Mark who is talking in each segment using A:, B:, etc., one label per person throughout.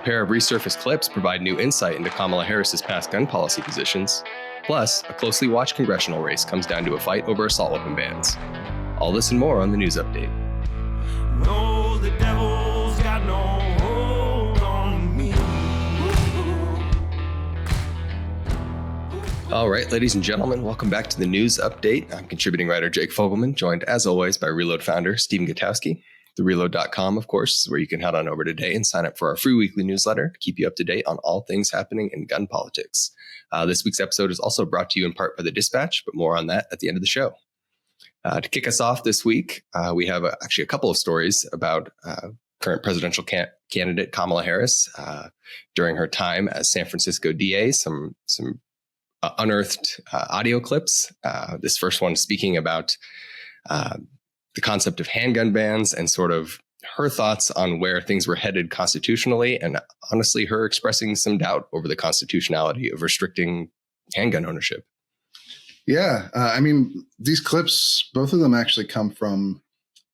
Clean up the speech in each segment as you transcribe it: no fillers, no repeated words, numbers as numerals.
A: pair of resurfaced clips provide new insight into Kamala Harris's past gun policy positions. Plus, a closely watched congressional race comes down to a fight over assault weapon bans. All this and more on the news update.
B: No, the devil's got no hold on me.
A: All right, ladies and gentlemen, welcome back to the news update. I'm contributing writer Jake Fogleman, joined as always by Reload founder Stephen Gutowski. TheReload.com, of course, is where you can head on over today and sign up for our free weekly newsletter to keep you up to date on all things happening in gun politics. This week's episode is also brought to you in part by The Dispatch, but more on that at the end of the show. To kick us off this week, we have actually a couple of stories about current presidential candidate Kamala Harris during her time as San Francisco DA, some unearthed audio clips. This first one speaking about the concept of handgun bans and sort of her thoughts on where things were headed constitutionally, and honestly, her expressing some doubt over the constitutionality of restricting handgun ownership.
C: Yeah, I mean, these clips, both of them actually come from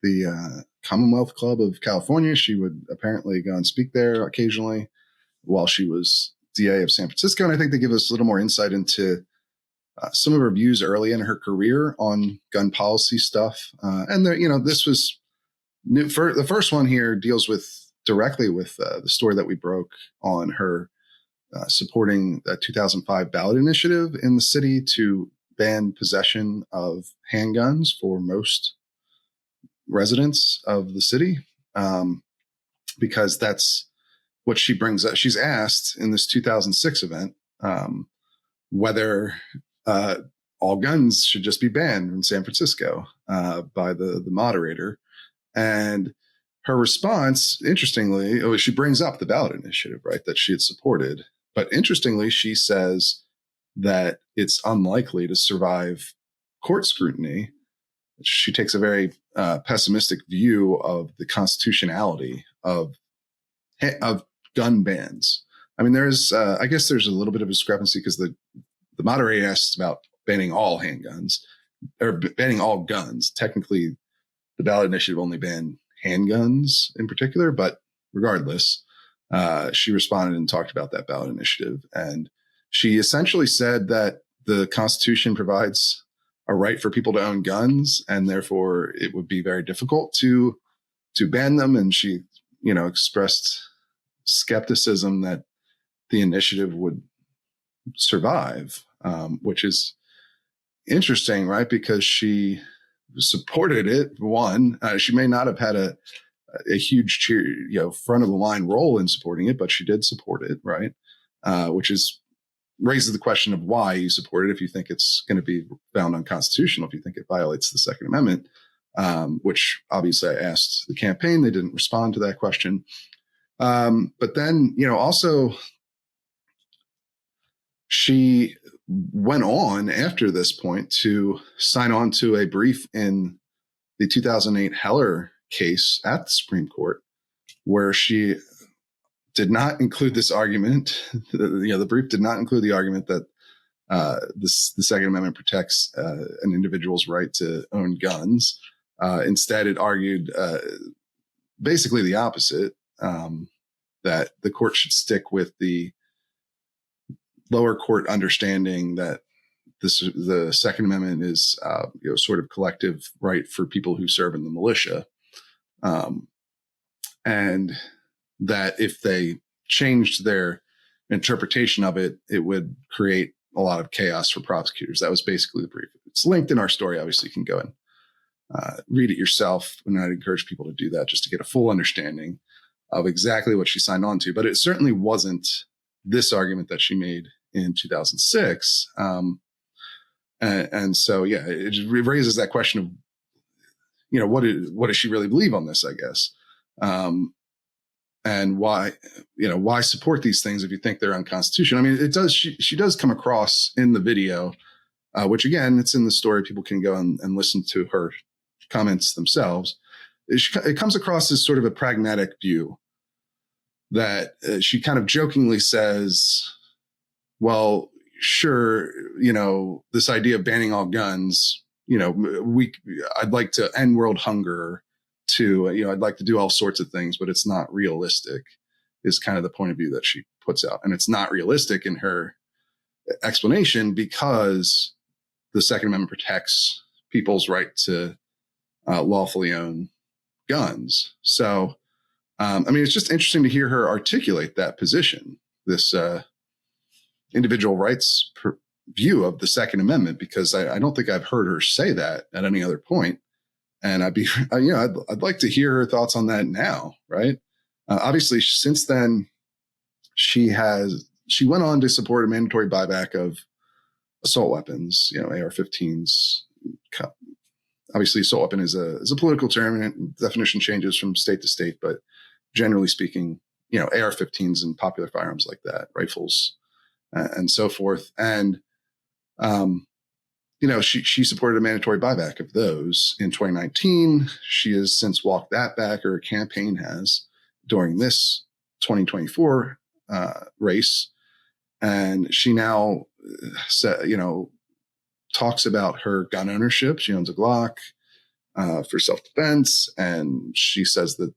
C: the Commonwealth Club of California. She would apparently go and speak there occasionally while she was DA of San Francisco. And I think they give us a little more insight into some of her views early in her career on gun policy stuff. And this was new. The first one here deals directly with the story that we broke on her supporting the 2005 ballot initiative in the city to ban possession of handguns for most residents of the city, because that's what she brings up. She's asked in this 2006 event whether all guns should just be banned in San Francisco by the moderator. And her response, interestingly, she brings up the ballot initiative, right, that she had supported. But interestingly, she says that it's unlikely to survive court scrutiny. She takes a very pessimistic view of the constitutionality of gun bans. I mean, I guess there's a little bit of a discrepancy because the moderator asks about banning all handguns or banning all guns. Technically, the ballot initiative only banned handguns in particular, but regardless, she responded and talked about that ballot initiative. And she essentially said that the Constitution provides a right for people to own guns, and therefore it would be very difficult to ban them. And she, expressed skepticism that the initiative would survive, which is interesting, right? Because she supported it. She may not have had a huge front of the line role in supporting it, but she did support it, right? Which raises the question of why you support it if you think it's going to be found unconstitutional, if you think it violates the Second Amendment, which obviously I asked the campaign. They didn't respond to that question. But then, also she went on after this point to sign on to a brief in the 2008 Heller case at the Supreme Court, where she did not include this argument. The brief did not include the argument that the Second Amendment protects an individual's right to own guns. Instead, it argued basically the opposite, that the court should stick with the lower court understanding that the Second Amendment is sort of collective right for people who serve in the militia, and that if they changed their interpretation of it, it would create a lot of chaos for prosecutors. That was basically the brief. It's linked in our story. Obviously, you can go and read it yourself, and I'd encourage people to do that just to get a full understanding of exactly what she signed on to. But it certainly wasn't this argument that she made in 2006. And so, it raises that question of, what does she really believe on this, I guess? And why support these things if you think they're unconstitutional? I mean, she does come across in the video, which again, it's in the story. People can go and listen to her comments themselves. It comes across as sort of a pragmatic view that she kind of jokingly says, well, sure, this idea of banning all guns, I'd like to end world hunger too. I'd like to do all sorts of things, but it's not realistic. is kind of the point of view that she puts out. And it's not realistic in her explanation because the Second Amendment protects people's right to lawfully own guns. So, I mean, it's just interesting to hear her articulate that position, this individual rights view of the Second Amendment, because I don't think I've heard her say that at any other point. And I'd like to hear her thoughts on that now, right? Obviously, since then, she went on to support a mandatory buyback of assault weapons, AR-15s. Obviously, assault weapon is a political term, and definition changes from state to state. But generally speaking, AR-15s and popular firearms like that, rifles, and so forth. And she supported a mandatory buyback of those in 2019. She has since walked that back, or her campaign has, during this 2024 race. And she now talks about her gun ownership. She owns a Glock for self-defense. And she says that,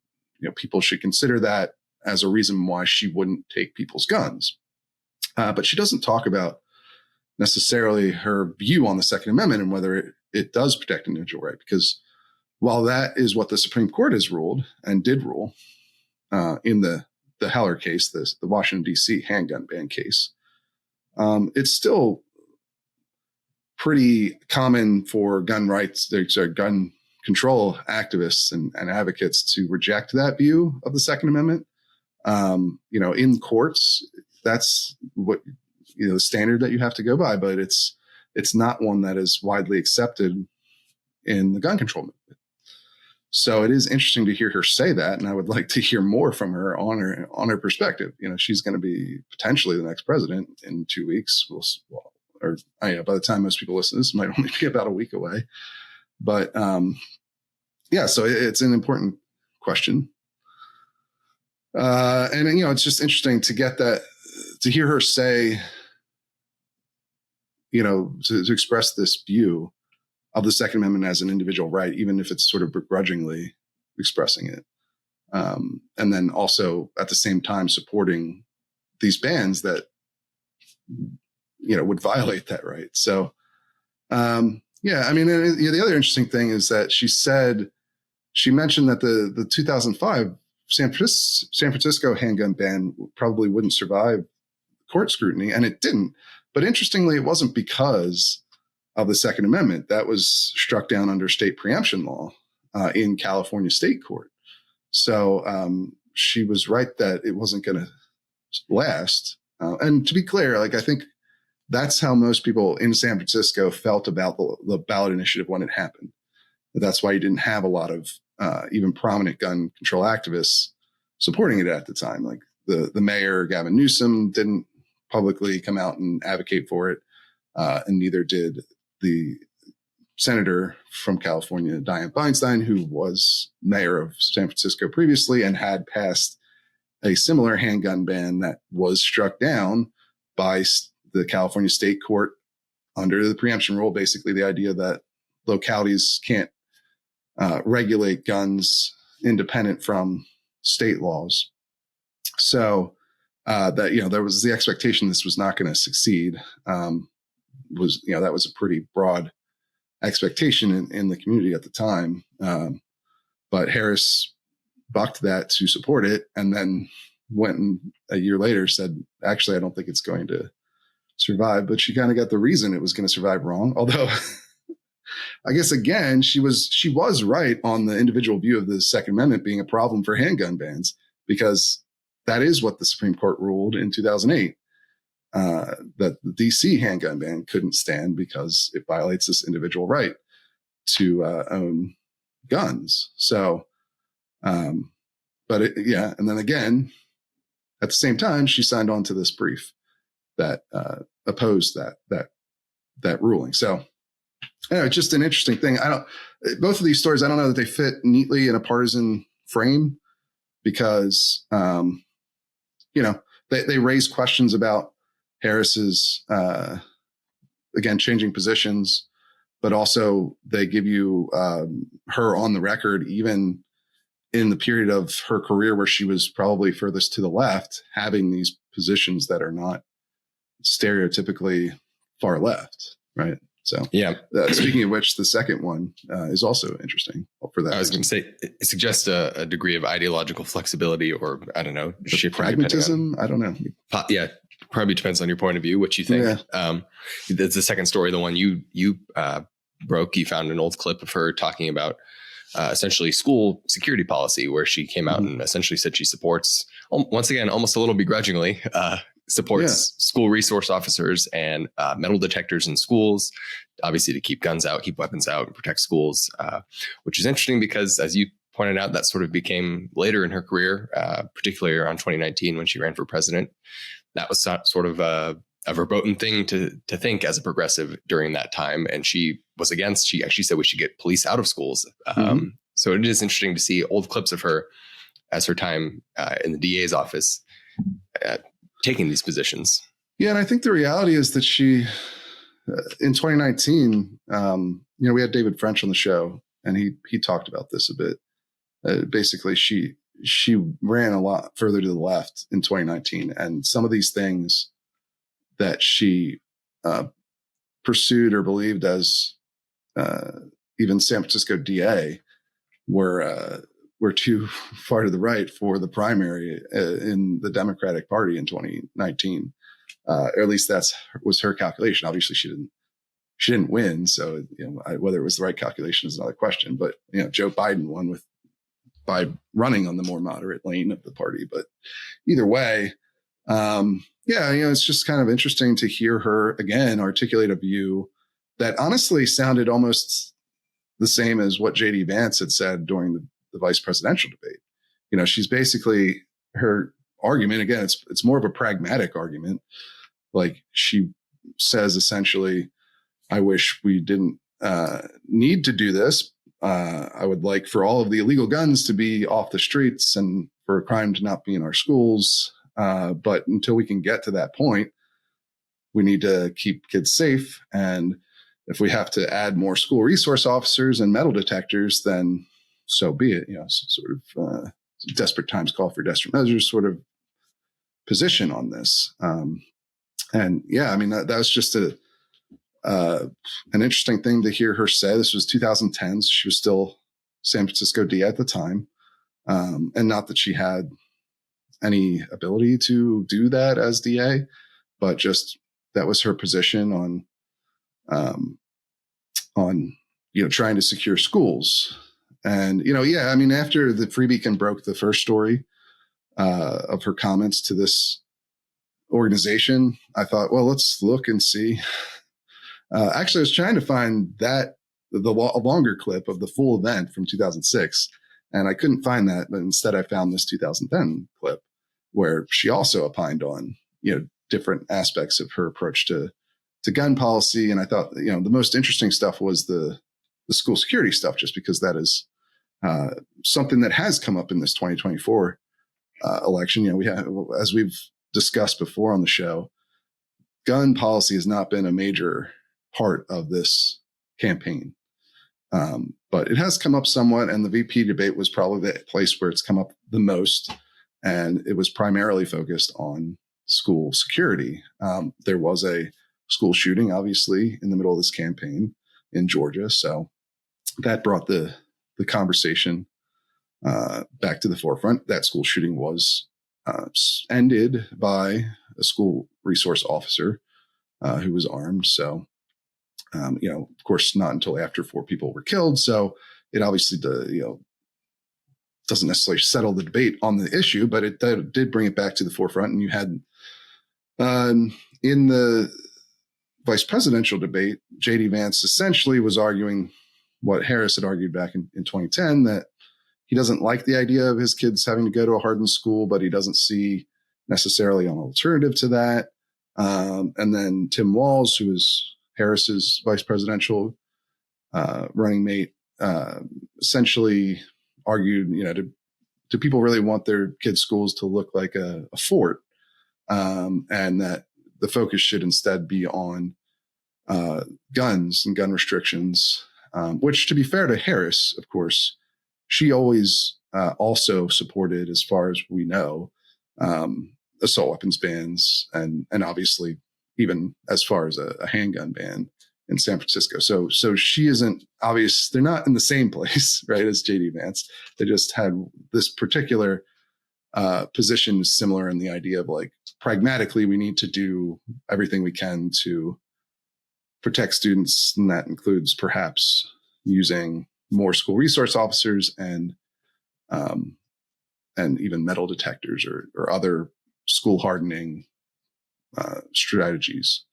C: people should consider that as a reason why she wouldn't take people's guns. But she doesn't talk about necessarily her view on the Second Amendment and whether it does protect an individual right. Because while that is what the Supreme Court has ruled and did rule in the Heller case, the Washington, D.C. handgun ban case, it's still pretty common for gun control activists and advocates to reject that view of the Second Amendment. In courts, that's what the standard that you have to go by, but it's not one that is widely accepted in the gun control movement. So it is interesting to hear her say that, and I would like to hear more from her on her perspective. She's going to be potentially the next president in 2 weeks. By the time most people listen to this, it might only be about a week away. But so it's an important question. And it's just interesting to get that, to hear her say, to express this view of the Second Amendment as an individual right, even if it's sort of begrudgingly expressing it. And then also at the same time supporting these bans that, would violate that right. So, the other interesting thing is that she mentioned that the 2005 San Francisco handgun ban probably wouldn't survive court scrutiny, and it didn't. But interestingly, it wasn't because of the Second Amendment. That was struck down under state preemption law in California state court. So she was right that it wasn't going to last. And to be clear, I think that's how most people in San Francisco felt about the ballot initiative when it happened. That's why you didn't have a lot of even prominent gun control activists supporting it at the time. Like the mayor, Gavin Newsom, didn't publicly come out and advocate for it. And neither did the senator from California, Dianne Feinstein, who was mayor of San Francisco previously and had passed a similar handgun ban that was struck down by the California state court under the preemption rule. Basically, the idea that localities can't regulate guns independent from state laws. So there was the expectation this was not going to succeed. That was a pretty broad expectation in the community at the time. But Harris bucked that to support it, and then went and a year later said, actually, I don't think it's going to survive. But she kind of got the reason it was going to survive wrong. Although I guess, again, she was right on the individual view of the Second Amendment being a problem for handgun bans, because that is what the Supreme Court ruled in 2008, that the DC handgun ban couldn't stand because it violates this individual right to own guns. So, and then again, at the same time, she signed on to this brief that opposed that ruling. So, just an interesting thing. Both of these stories, I don't know that they fit neatly in a partisan frame, because they raise questions about Harris's again changing positions, but also they give you her on the record, even in the period of her career where she was probably furthest to the left, having these positions that are not stereotypically far left, right? So,
A: yeah.
C: Speaking of which, the second one is also interesting for that.
A: I was going to say, it suggests a degree of ideological flexibility, or I don't know,
C: pragmatism. I don't know.
A: Yeah, probably depends on your point of view, what you think. Yeah. That's the second story, the one you broke. You found an old clip of her talking about essentially school security policy, where she came out and essentially said she supports, once again, almost a little begrudgingly, supports school resource officers and metal detectors in schools, obviously to keep guns out, keep weapons out, and protect schools, which is interesting because, as you pointed out, that sort of became later in her career, particularly around 2019 when she ran for president. That was sort of a verboten thing to think as a progressive during that time. And she was against, she actually said we should get police out of schools. So it is interesting to see old clips of her as her time in the DA's office taking these positions.
C: Yeah. And I think the reality is that she, in 2019, we had David French on the show, and he talked about this a bit. Basically, she ran a lot further to the left in 2019. And some of these things that she pursued or believed as even San Francisco DA were too far to the right for the primary in the Democratic Party in 2019. Or at least was her calculation. Obviously, she didn't win. So whether it was the right calculation is another question. But Joe Biden won by running on the more moderate lane of the party. But either way, it's just kind of interesting to hear her again articulate a view that honestly sounded almost the same as what J.D. Vance had said during the vice presidential debate. She's basically, her argument, again, it's more of a pragmatic argument. Like, she says essentially, I wish we didn't need to do this. I would like for all of the illegal guns to be off the streets and for crime to not be in our schools. But until we can get to that point, we need to keep kids safe. And if we have to add more school resource officers and metal detectors, then so be it. Sort of desperate times call for desperate measures sort of position on this. That was just an interesting thing to hear her say. This was 2010. So she was still San Francisco DA at the time. And not that she had any ability to do that as DA, but just that was her position on trying to secure schools. And, after the Free Beacon broke the first story of her comments to this organization, I thought, well, let's look and see. Actually, I was trying to find the longer clip of the full event from 2006, and I couldn't find that. But instead, I found this 2010 clip where she also opined on, different aspects of her approach to gun policy. And I thought, the most interesting stuff was the school security stuff, just because that is something that has come up in this 2024 election. We have, as we've discussed before on the show, gun policy has not been a major part of this campaign. But it has come up somewhat, and the VP debate was probably the place where it's come up the most. And it was primarily focused on school security. There was a school shooting, obviously, in the middle of this campaign in Georgia. So that brought the conversation back to the forefront. That school shooting was ended by a school resource officer who was armed. So, of course, not until after 4 people were killed. So it obviously, doesn't necessarily settle the debate on the issue, but it did bring it back to the forefront. And you had in the vice presidential debate, J.D. Vance essentially was arguing what Harris had argued back in 2010, that he doesn't like the idea of his kids having to go to a hardened school, but he doesn't see necessarily an alternative to that. And then Tim Walz, who is Harris's vice presidential running mate, essentially argued, do people really want their kids' schools to look like a fort? And that the focus should instead be on guns and gun restrictions, which, to be fair to Harris, of course, she always also supported, as far as we know, assault weapons bans, and obviously even as far as a handgun ban in San Francisco. So she isn't obvious. They're not in the same place, right, as JD Vance. They just had this particular position similar in the idea of like, pragmatically, we need to do everything we can to protect students. And that includes perhaps using more school resource officers and even metal detectors or other school hardening strategies.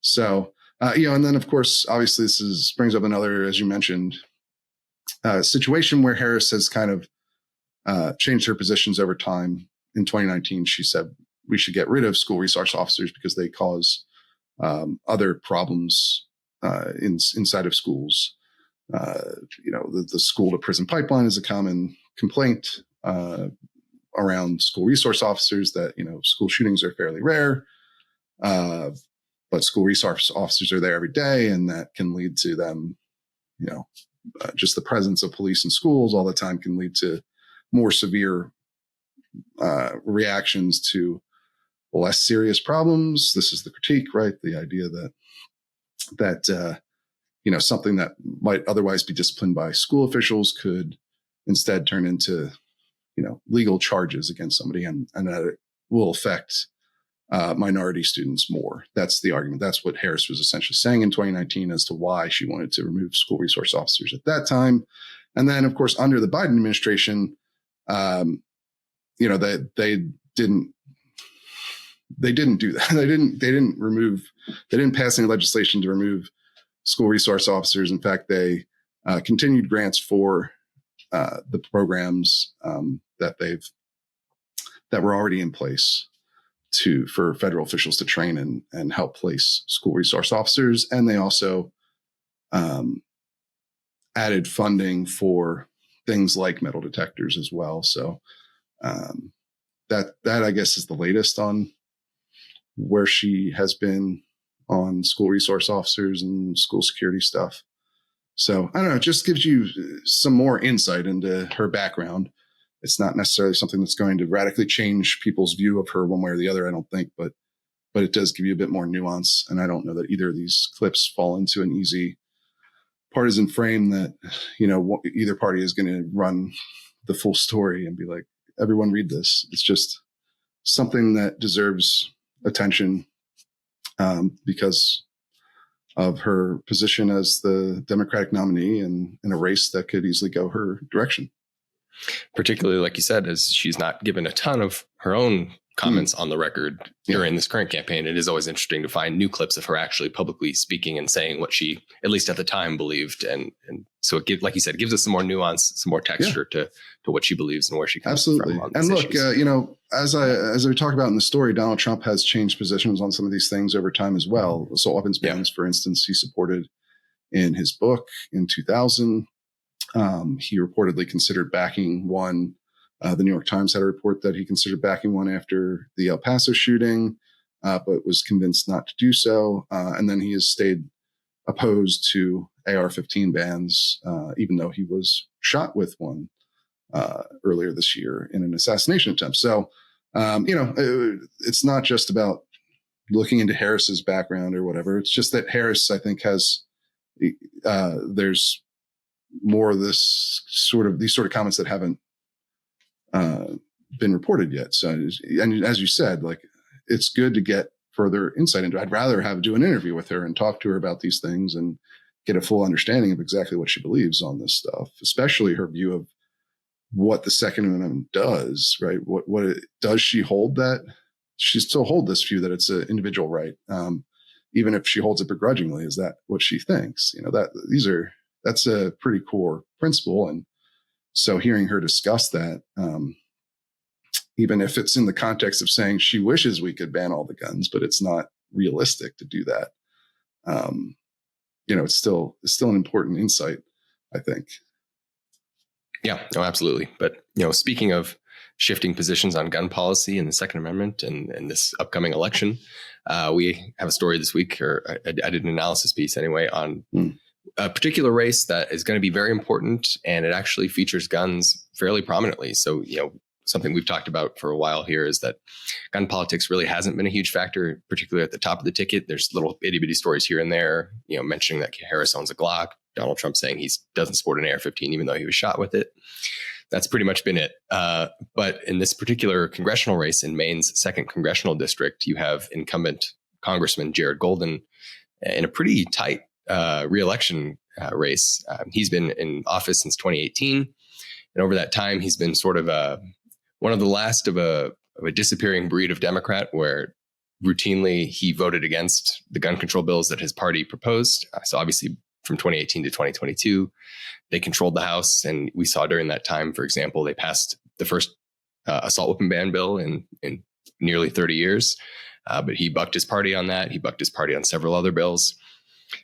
C: So, and then of course, obviously this brings up another, as you mentioned, situation where Harris has kind of changed her positions over time. In 2019, she said we should get rid of school resource officers because they cause other problems inside of schools. The school to prison pipeline is a common complaint around school resource officers, that, school shootings are fairly rare, but school resource officers are there every day, and that can lead to them, just the presence of police in schools all the time can lead to more severe reactions to less serious problems. This is the critique, right? The idea that something that might otherwise be disciplined by school officials could instead turn into, legal charges against somebody, and that it will affect minority students more. That's the argument. That's what Harris was essentially saying in 2019 as to why she wanted to remove school resource officers at that time. And then, of course, under the Biden administration, they didn't do that. They didn't pass any legislation to remove school resource officers. In fact, they continued grants for the programs that were already in place for federal officials to train and help place school resource officers. And they also added funding for things like metal detectors as well. So that I guess is the latest on where she has been on school resource officers and school security stuff. So I don't know, it just gives you some more insight into her background. It's not necessarily something that's going to radically change people's view of her one way or the other, I don't think, but it does give you a bit more nuance. And I don't know that either of these clips fall into an easy partisan frame that, either party is going to run the full story and be like, everyone read this. It's just something that deserves attention because of her position as the Democratic nominee in a race that could easily go her direction.
A: Particularly, like you said, as she's not given a ton of her own comments on the record during this current campaign. It is always interesting to find new clips of her actually publicly speaking and saying what she, at least at the time, believed. And so it like you said, gives us some more nuance, some more texture to what she believes and where she comes from.
C: Absolutely. And look, as we talk about in the story, Donald Trump has changed positions on some of these things over time as well. Assault weapons bans, for instance, he supported in his book in 2000. He reportedly considered backing one. The New York Times had a report that he considered backing one after the El Paso shooting, but was convinced not to do so. And then he has stayed opposed to AR-15 bans, even though he was shot with one earlier this year in an assassination attempt. So, it's not just about looking into Harris's background or whatever. It's just that Harris, I think, has there's more of these sort of comments that haven't been reported yet. So, and as you said, like, it's good to get further insight into it. I'd rather do an interview with her and talk to her about these things and get a full understanding of exactly what she believes on this stuff, especially her view of what the Second Amendment does, right? Does she hold that? She still hold this view that it's an individual right. Even if she holds it begrudgingly, is that what she thinks? That's a pretty core principle. And so hearing her discuss that, even if it's in the context of saying she wishes we could ban all the guns, but it's not realistic to do that. It's still an important insight, I think.
A: Yeah, no, absolutely. But, speaking of shifting positions on gun policy and the Second Amendment and this upcoming election, we have a story this week, or I did an analysis piece anyway, on a particular race that is going to be very important, and it actually features guns fairly prominently. So, something we've talked about for a while here is that gun politics really hasn't been a huge factor, particularly at the top of the ticket. There's little itty bitty stories here and there, mentioning that Harris owns a Glock, Donald Trump saying he doesn't support an AR-15, even though he was shot with it. That's pretty much been it. But in this particular congressional race in Maine's 2nd congressional district, you have incumbent Congressman Jared Golden in a pretty tight re-election race. He's been in office since 2018. And over that time, he's been sort of one of the last of a disappearing breed of Democrat, where routinely he voted against the gun control bills that his party proposed. So obviously from 2018 to 2022, they controlled the House. And we saw during that time, for example, they passed the first assault weapon ban bill in nearly 30 years. But he bucked his party on that. He bucked his party on several other bills.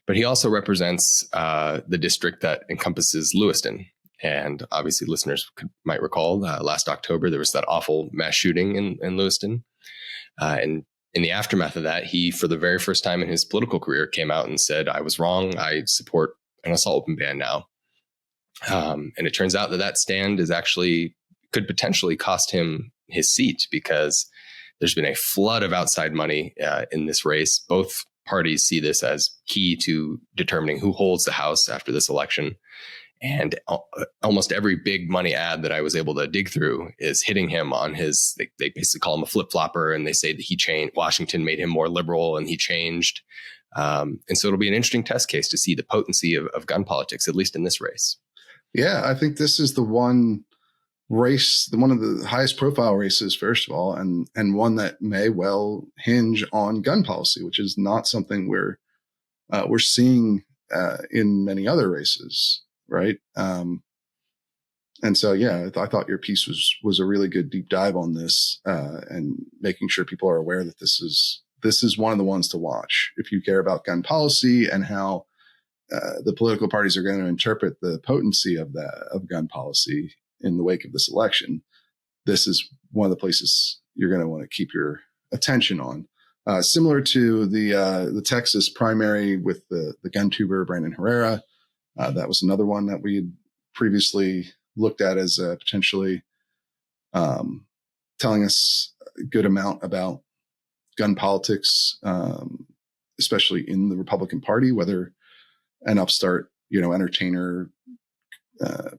A: But he also represents the district that encompasses Lewiston. And obviously listeners might recall last October, there was that awful mass shooting in Lewiston. And in the aftermath of that, he, for the very first time in his political career, came out and said, I was wrong. I support an assault weapon ban now. And it turns out that stand is actually could potentially cost him his seat, because there's been a flood of outside money in this race. Both parties see this as key to determining who holds the House after this election. And almost every big money ad that I was able to dig through is hitting him on his, they basically call him a flip-flopper, and they say that he changed, Washington made him more liberal and he changed. And so it'll be an interesting test case to see the potency of gun politics, at least in this race.
C: Yeah, I think this is the one race, one of the highest profile races, first of all, and one that may well hinge on gun policy, which is not something we're seeing in many other races. Right. And so, yeah, I thought your piece was a really good deep dive on this, and making sure people are aware that this is one of the ones to watch if you care about gun policy and how the political parties are going to interpret the potency of gun policy in the wake of this election. This is one of the places you're going to want to keep your attention on. Similar to the Texas primary with the gun tuber Brandon Herrera. That was another one that we had previously looked at as potentially telling us a good amount about gun politics, especially in the Republican Party, whether an upstart, entertainer,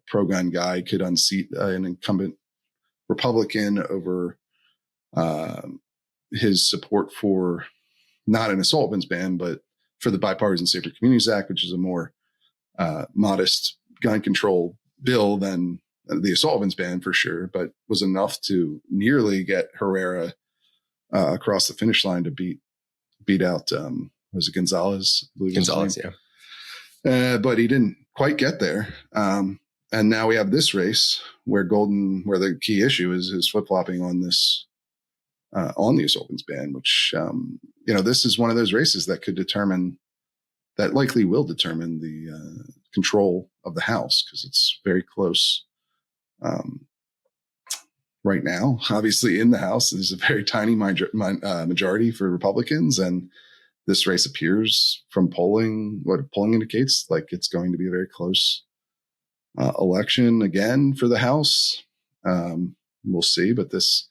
C: pro-gun guy could unseat an incumbent Republican over his support for not an assault weapons ban, but for the Bipartisan Safer Communities Act, which is a more modest gun control bill than the assault weapons ban for sure, but was enough to nearly get Herrera across the finish line to beat out was it Gonzalez?
A: Gonzalez,
C: yeah. But he didn't quite get there. And now we have this race where the key issue is flip-flopping on this on the assault weapons ban, which this is one of those races that likely will determine the control of the House, because it's very close right now. Obviously, in the House, there's a very tiny majority for Republicans, and this race appears from what polling indicates like it's going to be a very close election again for the House. We'll see, but this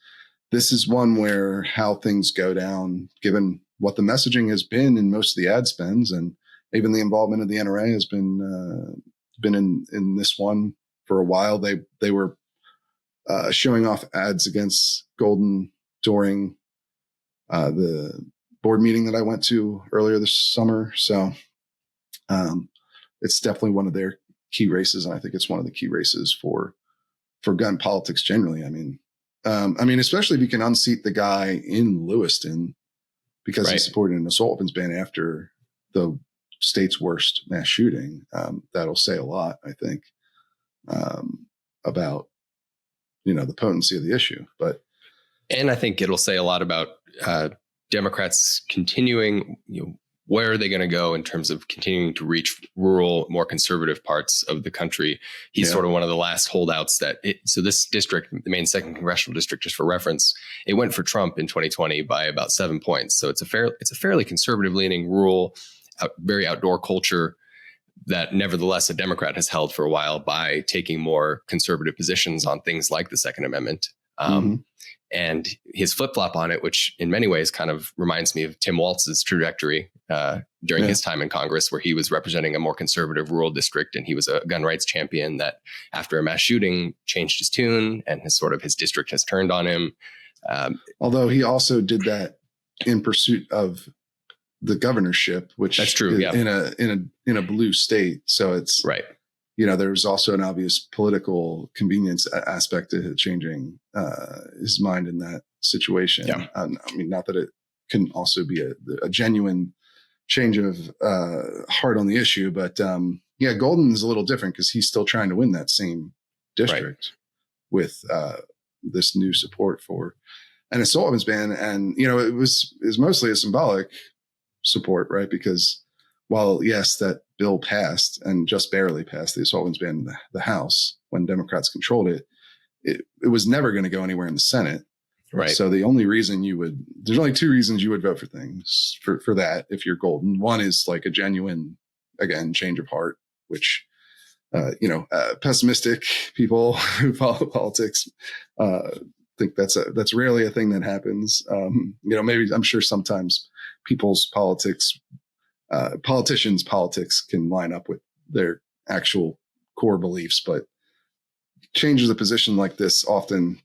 C: is one where how things go down, given what the messaging has been in most of the ad spends, and even the involvement of the NRA has been in this one for a while. They were showing off ads against Golden during the board meeting that I went to earlier this summer. So it's definitely one of their key races, and I think it's one of the key races for gun politics generally. I mean, especially if you can unseat the guy in Lewiston because he supported an assault weapons ban after the state's worst mass shooting. That'll say a lot, I think, about the potency of the issue.
A: And I think it'll say a lot about Democrats continuing. Where are they going to go in terms of continuing to reach rural, more conservative parts of the country? He's sort of one of the last holdouts so this district, the Maine 2nd congressional district, just for reference, it went for Trump in 2020 by about 7 points. So it's a fairly conservative leaning rural, very outdoor culture. that nevertheless a Democrat has held for a while by taking more conservative positions on things like the Second Amendment. And his flip-flop on it, which in many ways kind of reminds me of Tim Walz's trajectory during his time in Congress, where he was representing a more conservative rural district, and he was a gun rights champion that after a mass shooting changed his tune, and his district has turned on him.
C: Although he also did that in pursuit of the governorship, which
A: that's true,
C: in a blue state. So it's
A: right.
C: There's also an obvious political convenience aspect to changing his mind in that situation.
A: Yeah.
C: I mean, not that it can also be a genuine change of heart on the issue, but Golden is a little different because he's still trying to win that same district with this new support for an assault weapons ban. And, it was mostly a symbolic support, right? Because while, yes, that bill passed and just barely passed, the assault weapons ban in the House when Democrats controlled it, it was never going to go anywhere in the Senate.
A: Right.
C: So the only reason there's only two reasons you would vote for things for that if you're Golden. One is like a genuine, again, change of heart, which, pessimistic people who follow politics think that's rarely a thing that happens. Maybe I'm sure sometimes people's politicians' politics can line up with their actual core beliefs, but changes of position like this often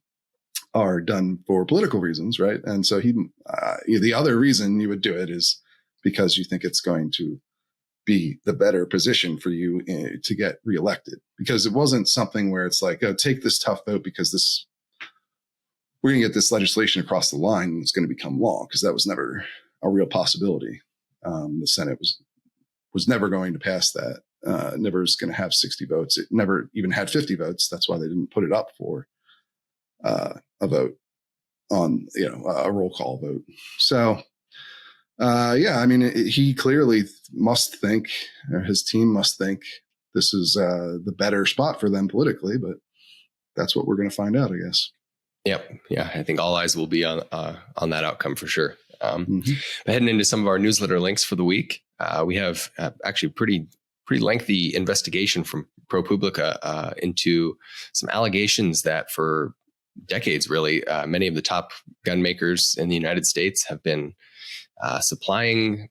C: are done for political reasons, right? And so the other reason you would do it is because you think it's going to be the better position for you to get reelected. Because it wasn't something where it's like, oh, take this tough vote because we're going to get this legislation across the line and it's going to become law, because that was never a real possibility. The Senate was never going to pass that. Never was going to have 60 votes. It never even had 50 votes. That's why they didn't put it up for a vote on, a roll call vote. So, he clearly must think, or his team must think, this is the better spot for them politically. But that's what we're going to find out, I guess.
A: Yep. Yeah, I think all eyes will be on that outcome for sure. But heading into some of our newsletter links for the week, we have actually pretty lengthy investigation from ProPublica into some allegations that for decades, really, many of the top gun makers in the United States have been supplying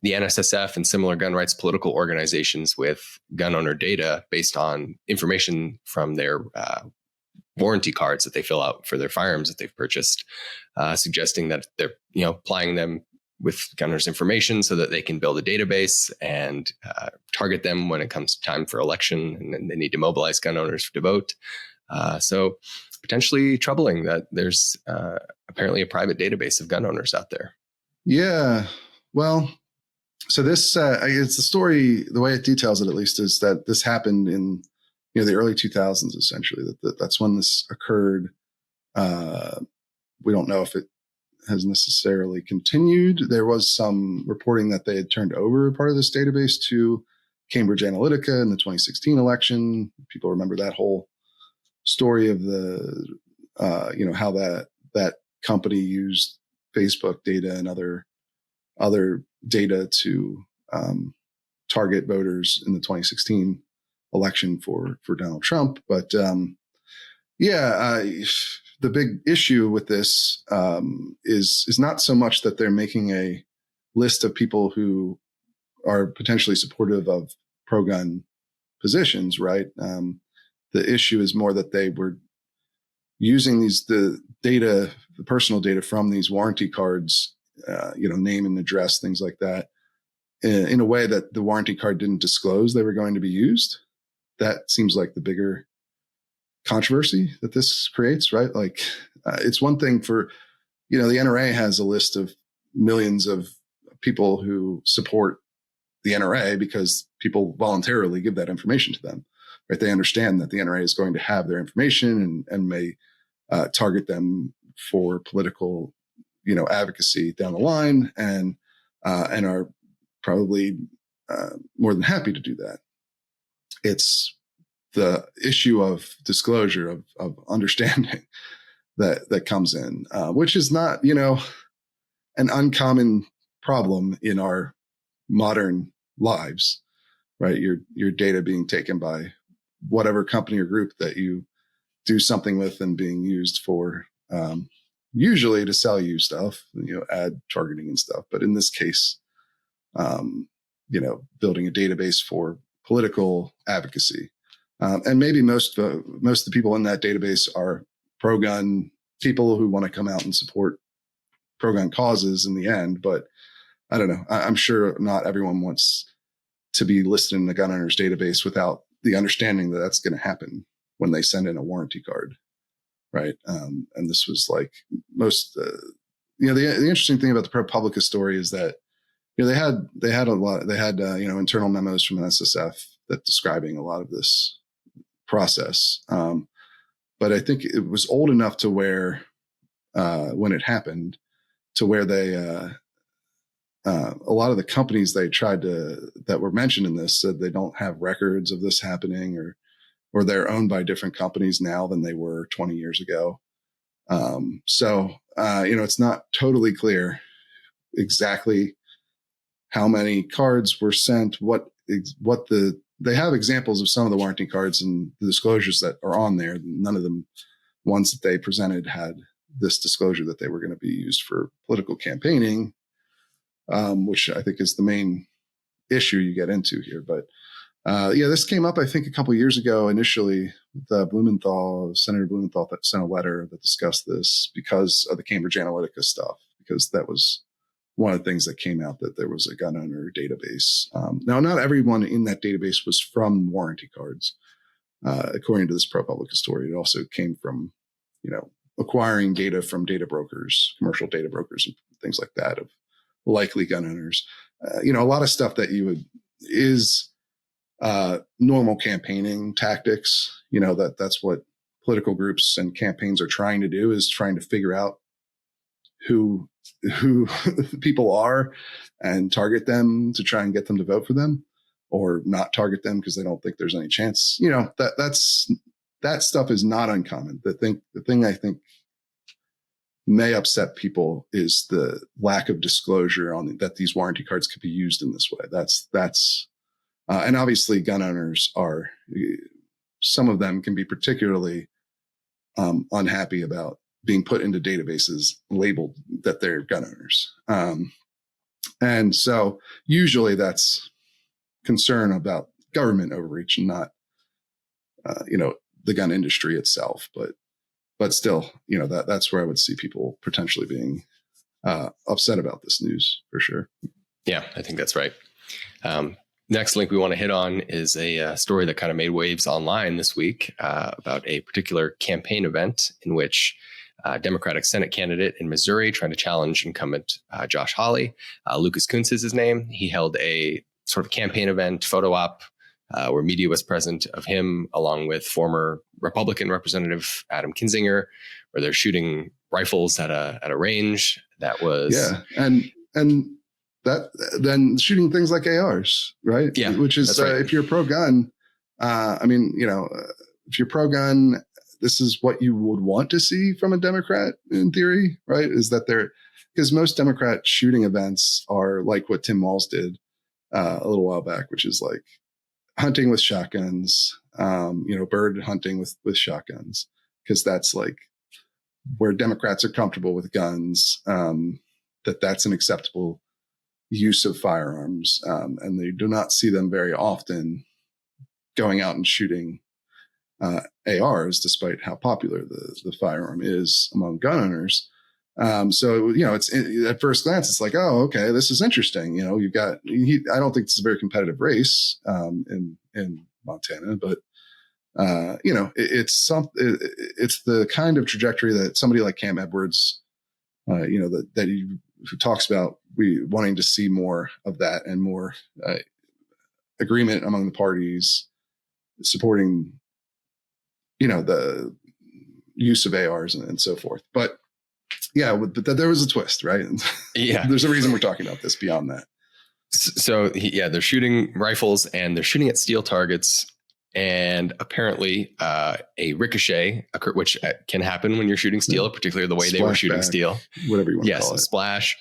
A: the NSSF and similar gun rights political organizations with gun owner data based on information from their warranty cards that they fill out for their firearms that they've purchased, suggesting that they're applying them with gun owners' information so that they can build a database and target them when it comes time for election and they need to mobilize gun owners to vote. So potentially troubling that there's apparently a private database of gun owners out there. Yeah.
C: Well, so this, it's the story, the way it details it at least, is that this happened in the early 2000s, essentially. That's when this occurred. We don't know if it has necessarily continued. There was some reporting that they had turned over part of this database to Cambridge Analytica in the 2016 election. People remember that whole story of the, how that company used Facebook data and other data to target voters in the 2016 election for Donald Trump. But the big issue with this is not so much that they're making a list of people who are potentially supportive of pro-gun positions, right? The issue is more that they were using the personal data from these warranty cards, name and address, things like that, in a way that the warranty card didn't disclose they were going to be used. That seems like the bigger controversy that this creates, right? Like, it's one thing for, the NRA has a list of millions of people who support the NRA because people voluntarily give that information to them, right? They understand that the NRA is going to have their information and may target them for political, advocacy down the line, and are probably more than happy to do that. It's the issue of disclosure, of understanding that comes in, which is not, an uncommon problem in our modern lives. right? Your data being taken by whatever company or group that you do something with and being used for, usually to sell you stuff, ad targeting and stuff. But in this case, building a database for political advocacy. And maybe most of the people in that database are pro-gun people who want to come out and support pro-gun causes in the end. But I don't know. I'm sure not everyone wants to be listed in the gun owners database without the understanding that that's going to happen when they send in a warranty card. Right. And this was like most, the interesting thing about the ProPublica story is that, they had internal memos from NSSF that describing a lot of this process. But I think it was old enough to where, when it happened, to where they, a lot of the companies that were mentioned in this said they don't have records of this happening, or they're owned by different companies now than they were 20 years ago. So it's not totally clear exactly how many cards were sent, they have examples of some of the warranty cards and the disclosures that are on there. None of them ones that they presented had this disclosure that they were going to be used for political campaigning, which I think is the main issue you get into here. But this came up, I think, a couple of years ago. Initially, Senator Blumenthal sent a letter that discussed this because of the Cambridge Analytica stuff, because that was one of the things that came out, that there was a gun owner database. Now, not everyone in that database was from warranty cards. According to this ProPublica story, it also came from, acquiring data from data brokers, commercial data brokers, and things like that of likely gun owners. A lot of stuff that is normal campaigning tactics. That's what political groups and campaigns are trying to do, is trying to figure out who people are and target them to try and get them to vote for them, or not target them because they don't think there's any chance. That stuff is not uncommon. The thing I think may upset people is the lack of disclosure on that these warranty cards could be used in this way. And obviously gun owners some of them can be particularly unhappy about being put into databases labeled that they're gun owners. And so usually that's concern about government overreach and not, the gun industry itself. But still, that's where I would see people potentially being upset about this news for sure.
A: Yeah, I think that's right. Next link we want to hit on is a story that kind of made waves online this week about a particular campaign event in which Democratic Senate candidate in Missouri trying to challenge incumbent Josh Hawley. Lucas Kuntz is his name. He held a sort of campaign event, photo op, where media was present of him, along with former Republican Representative Adam Kinzinger, where they're shooting rifles at a range that was...
C: Yeah, and that then shooting things like ARs, right?
A: Yeah,
C: which is right. If you're pro-gun, if you're pro-gun, this is what you would want to see from a Democrat in theory, right? Is that because most Democrat shooting events are like what Tim Walz did a little while back, which is like hunting with shotguns, bird hunting with shotguns, because that's like where Democrats are comfortable with guns, that's an acceptable use of firearms. And they do not see them very often going out and shooting ARs, despite how popular the firearm is among gun owners. So it's at first glance, it's like, oh, okay, this is interesting. You've got. I don't think this is a very competitive race in Montana, but it's the kind of trajectory that somebody like Cam Edwards, that he talks about, wanting to see more of that and more agreement among the parties supporting, the use of ARs and so forth. But yeah, but there was a twist, right?
A: Yeah.
C: There's a reason we're talking about this beyond that.
A: So they're shooting rifles and they're shooting at steel targets And apparently a ricochet occurred, which can happen when you're shooting steel, particularly the way they were shooting steel.
C: Whatever you want to call it.
A: Yes, a splash.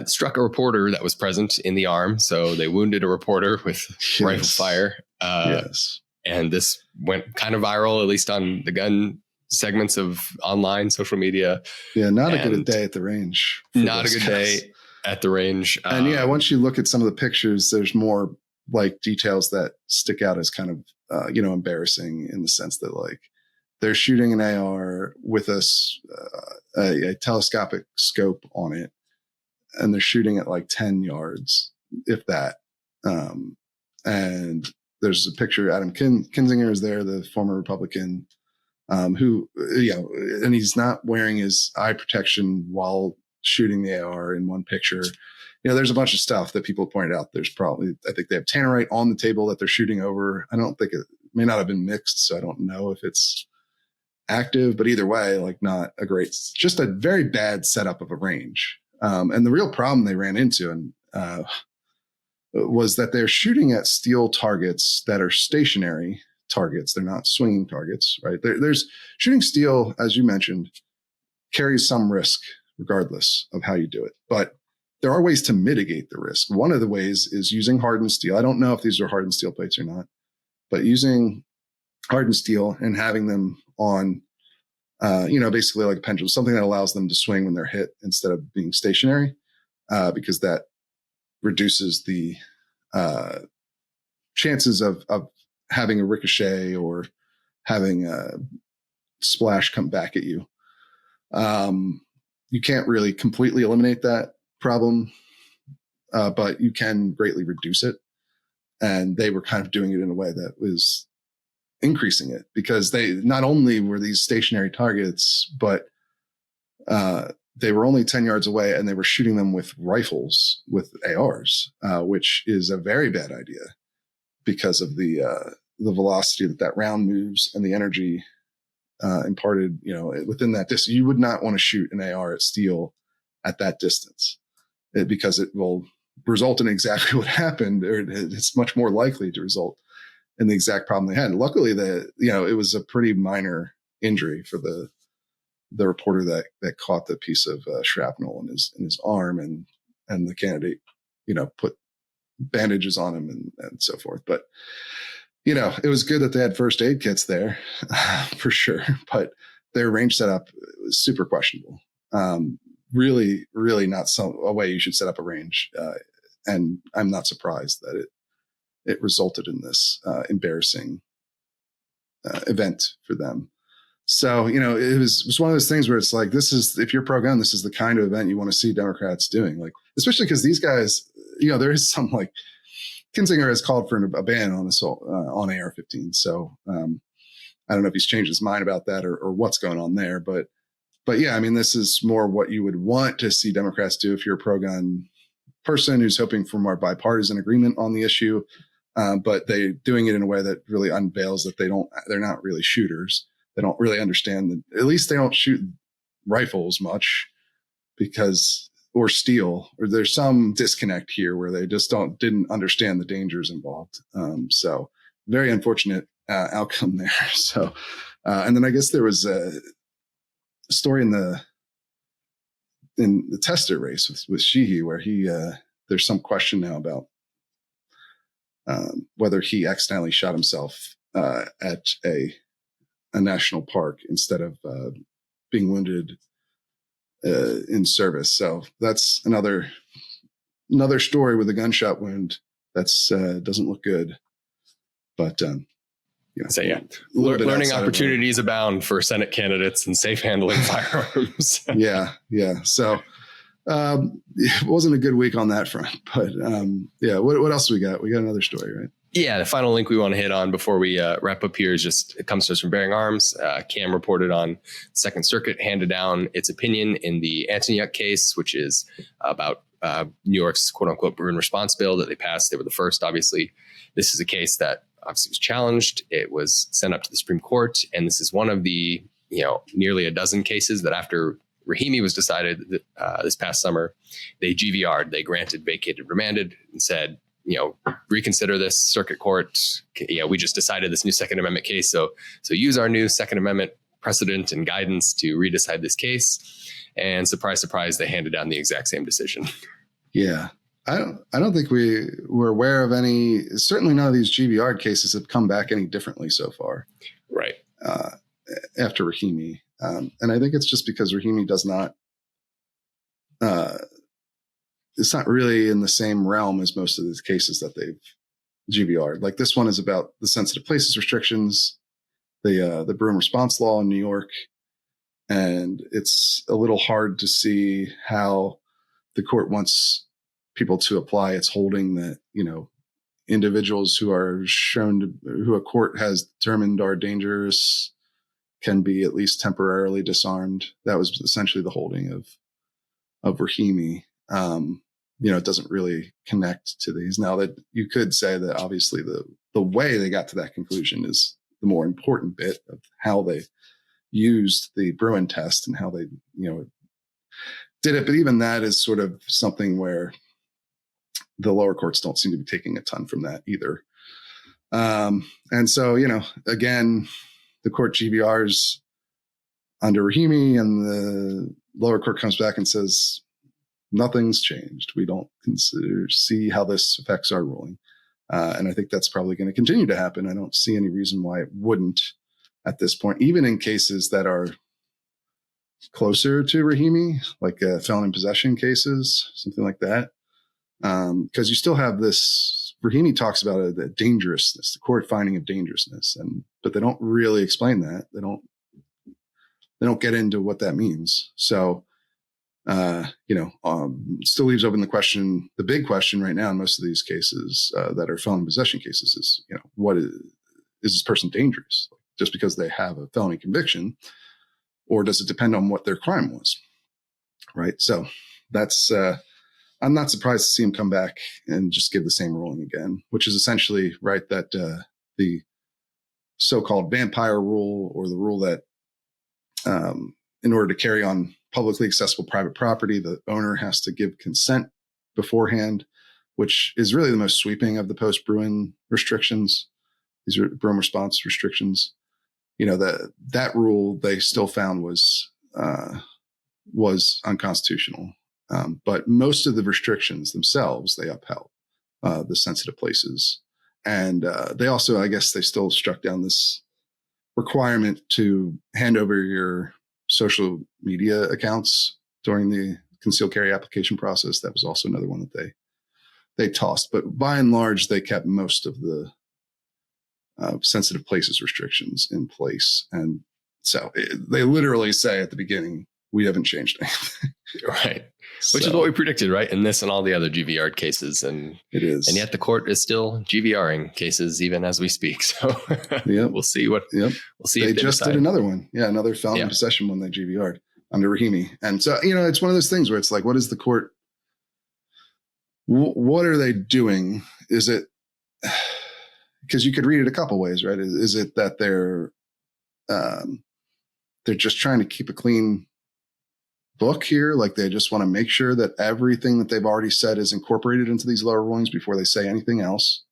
A: Struck a reporter that was present in the arm. So they wounded a reporter with rifle fire.
C: Yes.
A: And this went kind of viral, at least on the gun segments of online social media.
C: Yeah, not a good day at the range.
A: Not a good day at the range.
C: And yeah, once you look at some of the pictures, there's more like details that stick out as kind of, embarrassing in the sense that like they're shooting an AR with a telescopic scope on it, and they're shooting at like 10 yards, if that. And there's a picture. Adam Kinzinger is there, the former Republican, who, and he's not wearing his eye protection while shooting the AR in one picture. There's a bunch of stuff that people pointed out. I think they have tannerite on the table that they're shooting over. I don't think it may not have been mixed, so I don't know if it's active, but either way, like not a great, just a very bad setup of a range. And the real problem they ran into was that they're shooting at steel targets that are stationary targets. They're not swinging targets, right? There's shooting steel, as you mentioned, carries some risk regardless of how you do it. But there are ways to mitigate the risk. One of the ways is using hardened steel. I don't know if these are hardened steel plates or not, but using hardened steel and having them on, basically like a pendulum, something that allows them to swing when they're hit instead of being stationary, because that reduces the chances of having a ricochet or having a splash come back at you. You can't really completely eliminate that problem, but you can greatly reduce it. And they were kind of doing it in a way that was increasing it, because they not only were these stationary targets, but they were only 10 yards away, and they were shooting them with rifles, with ARs, which is a very bad idea because of the velocity that round moves and the energy imparted, within that distance. You would not want to shoot an AR at steel at that distance, because it will result in exactly what happened, or it's much more likely to result in the exact problem they had. Luckily, it was a pretty minor injury for the reporter that caught the piece of shrapnel in his arm, and the candidate, put bandages on him and so forth. But it was good that they had first aid kits there, for sure. But their range setup was super questionable. Really, really not a way you should set up a range. And I'm not surprised that it resulted in this embarrassing event for them. So, it was one of those things where it's like, if you're pro-gun, this is the kind of event you want to see Democrats doing, like, especially because these guys, there is some, like, Kinzinger has called for a ban on assault on AR-15. So I don't know if he's changed his mind about that or what's going on there, but yeah, I mean, this is more what you would want to see Democrats do if you're a pro-gun person who's hoping for more bipartisan agreement on the issue. But they're doing it in a way that really unveils that they're not really shooters. They don't really understand that, at least they don't shoot rifles much or steel, or there's some disconnect here where they just didn't understand the dangers involved. So very unfortunate outcome there. So, and then I guess there was a story in the tester race with Sheehy, where there's some question now about whether he accidentally shot himself at a national park instead of being wounded in service. So that's another story with a gunshot wound that's doesn't look good. But
A: so yeah, learning opportunities abound for Senate candidates and safe handling firearms.
C: Yeah. So it wasn't a good week on that front. But what else do we got? We got another story, right?
A: Yeah, the final link we want to hit on before we wrap up here is it comes to us from Bearing Arms. Cam reported on Second Circuit handed down its opinion in the Antonyuk case, which is about New York's quote unquote burn response bill that they passed. They were the first, obviously. This is a case that obviously was challenged. It was sent up to the Supreme Court. And this is one of the, nearly a dozen cases that after Rahimi was decided this past summer, they GVR'd, they granted, vacated, remanded, and said, reconsider this circuit court. We just decided this new Second Amendment case. So use our new Second Amendment precedent and guidance to redecide this case. And surprise, surprise, they handed down the exact same decision. Yeah.
C: I don't think we were aware of any, certainly none of these GVR cases have come back any differently so far.
A: Right.
C: After Rahimi. And I think it's just because Rahimi does not, it's not really in the same realm as most of these cases that they've GVR'd. Like this one is about the sensitive places restrictions, the broom response law in New York. And it's a little hard to see how the court wants people to apply its holding that, individuals who are who a court has determined are dangerous can be at least temporarily disarmed. That was essentially the holding of Rahimi. It doesn't really connect to these. Now that you could say that obviously the way they got to that conclusion is the more important bit of how they used the Bruin test and how they, did it. But even that is sort of something where the lower courts don't seem to be taking a ton from that either. And so, again, the court GVRs under Rahimi and the lower court comes back and says, nothing's changed. We don't see how this affects our ruling. And I think that's probably going to continue to happen. I don't see any reason why it wouldn't at this point, even in cases that are closer to Rahimi, like felon in possession cases, something like that. Because you still have this, Rahimi talks about the dangerousness, the court finding of dangerousness, but they don't really explain that. They don't get into what that means. So, still leaves open the big question right now in most of these cases that are felon in possession cases is, what is this person dangerous just because they have a felony conviction, or does it depend on what their crime was? Right. So that's, I'm not surprised to see him come back and just give the same ruling again, which is essentially right that the so-called vampire rule, or the rule that in order to carry on publicly accessible private property, the owner has to give consent beforehand, which is really the most sweeping of the post-Bruin restrictions. These are Bruin response restrictions. That rule they still found was unconstitutional. But most of the restrictions themselves, they upheld, the sensitive places. And they also, I guess they still struck down this requirement to hand over your social media accounts during the concealed carry application process. That was also another one that they tossed. But by and large, they kept most of the sensitive places restrictions in place. And so they literally say at the beginning, we haven't changed anything. Right.
A: Which is what we predicted, right? In this and all the other GVR cases. And
C: it is.
A: And yet the court is still GVRing cases even as we speak. So we'll see what we'll see.
C: They just did another one. Yeah, another felon in possession one they GVR'd under Rahimi. And so, it's one of those things where it's like, what is the court? What are they doing? Is it, because you could read it a couple ways, right? Is it that they're just trying to keep a clean book here? Like they just want to make sure that everything that they've already said is incorporated into these lower rulings before they say anything else.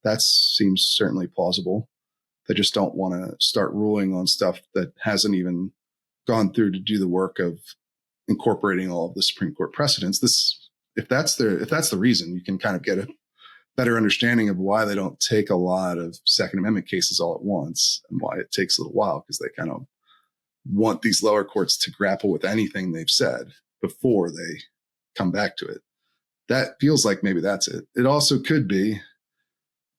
C: That seems certainly plausible. They just don't want to start ruling on stuff that hasn't even gone through to do the work of incorporating all of the Supreme Court precedents. If that's the reason, you can kind of get a better understanding of why they don't take a lot of Second Amendment cases all at once, and why it takes a little while, because they kind of want these lower courts to grapple with anything they've said before they come back to it. That feels like maybe that's it. It also could be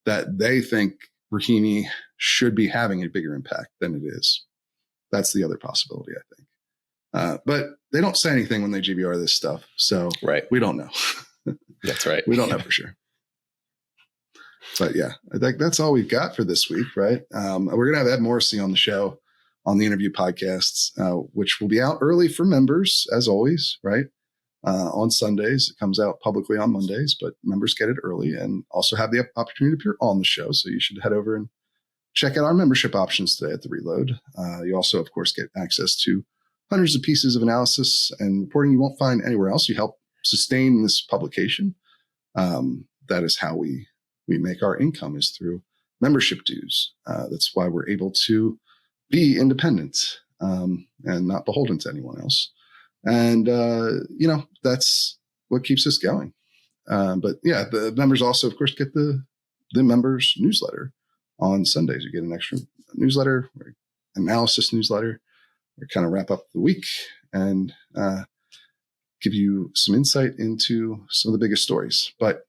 C: that they think Rahimi should be having a bigger impact than it is. That's the other possibility, I think. But they don't say anything when they GVR this stuff. So we don't know.
A: That's right.
C: We don't know for sure. But yeah, I think that's all we've got for this week, right? We're going to have Ed Morrissey on the show on the interview podcasts, which will be out early for members, as always, right? On Sundays. It comes out publicly on Mondays, but members get it early and also have the opportunity to appear on the show. So you should head over and check out our membership options today at the Reload. You also, of course, get access to hundreds of pieces of analysis and reporting you won't find anywhere else. You help sustain this publication. that is how we make our income, is through membership dues. That's why we're able to be independent and not beholden to anyone else. And, that's what keeps us going. But yeah, the members also, of course, get the members newsletter on Sundays. You get an extra newsletter, analysis newsletter. We kind of wrap up the week and give you some insight into some of the biggest stories. But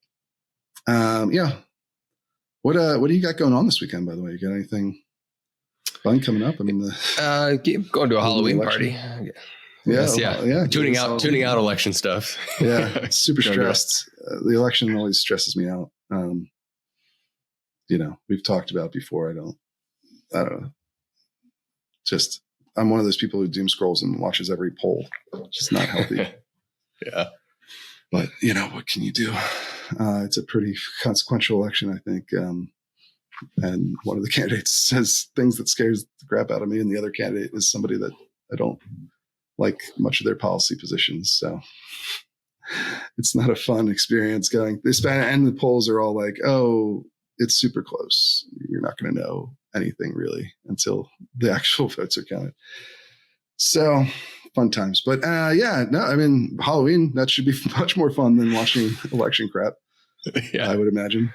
C: what do you got going on this weekend, by the way? You got anything fun coming up? I mean,
A: going to a Halloween party. Yeah. Tuning out election stuff.
C: Yeah, super stressed. The election always stresses me out. We've talked about before. I don't know. Just, I'm one of those people who doom scrolls and watches every poll. Just not healthy.
A: Yeah.
C: But, what can you do? It's a pretty consequential election, I think. And one of the candidates says things that scares the crap out of me. And the other candidate is somebody that I don't like much of their policy positions. So it's not a fun experience going this bad. And the polls are all like, oh, it's super close. You're not going to know anything really until the actual votes are counted. So fun times. But Halloween, that should be much more fun than watching election crap.
A: Yeah,
C: I would imagine.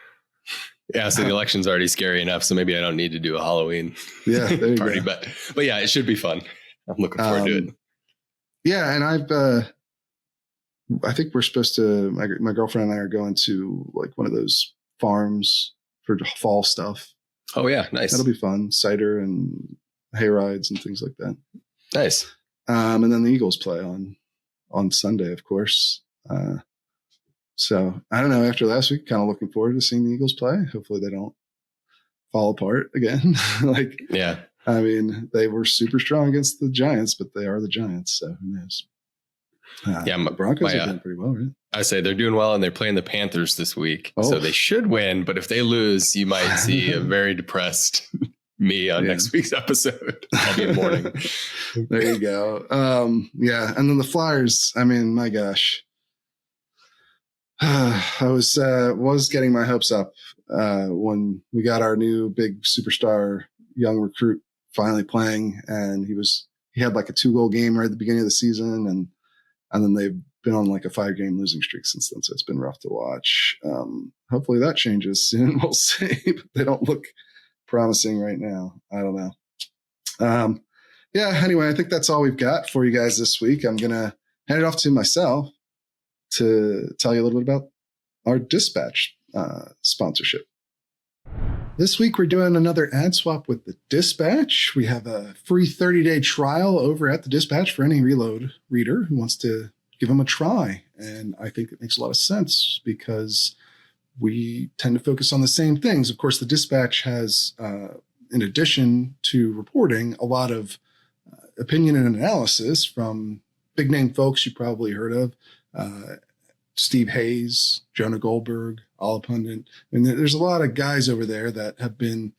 A: Yeah, so the election's already scary enough, so maybe I don't need to do a Halloween party.
C: Go.
A: But yeah, it should be fun. I'm looking forward to it.
C: Yeah, and I think we're supposed to. My girlfriend and I are going to like one of those farms for fall stuff.
A: Oh yeah, nice.
C: That'll be fun. Cider and hay rides and things like that.
A: Nice.
C: And then the Eagles play on Sunday, of course. So I don't know. After last week, kind of looking forward to seeing the Eagles play. Hopefully they don't fall apart again.
A: Yeah.
C: I mean, they were super strong against the Giants, but they are the Giants. So who knows? The Broncos are doing pretty well, right?
A: I say they're doing well, and they're playing the Panthers this week. So they should win. But if they lose, you might see a very depressed me on next week's episode. I'll be mourning.
C: There you go. And then the Flyers. I mean, my gosh. I was getting my hopes up when we got our new big superstar young recruit finally playing, and he had like a 2-goal game right at the beginning of the season, and then they've been on like a 5-game losing streak since then, so it's been rough to watch. Hopefully that changes soon. We'll see, but they don't look promising right now. I don't know. Anyway, I think that's all we've got for you guys this week. I'm gonna hand it off to myself to tell you a little bit about our Dispatch sponsorship. This week, we're doing another ad swap with the Dispatch. We have a free 30-day trial over at the Dispatch for any Reload reader who wants to give them a try. And I think it makes a lot of sense because we tend to focus on the same things. Of course, the Dispatch has, in addition to reporting, a lot of opinion and analysis from big-name folks you probably heard of. Steve Hayes, Jonah Goldberg, Alla Pundit. And there's a lot of guys over there that have been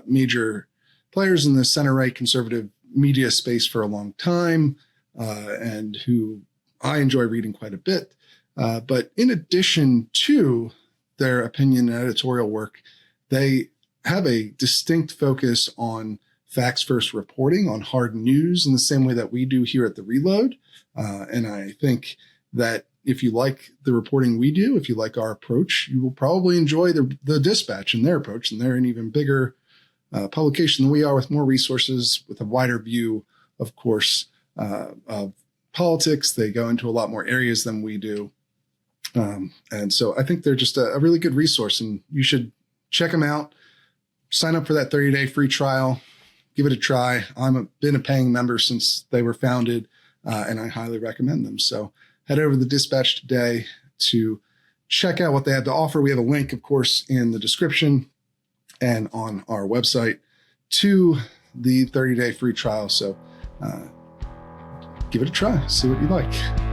C: major players in the center-right conservative media space for a long time and who I enjoy reading quite a bit. But in addition to their opinion and editorial work, they have a distinct focus on facts-first reporting, on hard news in the same way that we do here at the Reload. And I think that if you like the reporting we do, if you like our approach, you will probably enjoy the Dispatch and their approach. And they're an even bigger publication than we are, with more resources, with a wider view, of course, of politics. They go into a lot more areas than we do. And so I think they're just a really good resource, and you should check them out. Sign up for that 30-day free trial. Give it a try. Been a paying member since they were founded, and I highly recommend them. So head over to the Dispatch today to check out what they have to offer. We have a link, of course, in the description and on our website to the 30-day free trial. So give it a try. See what you like.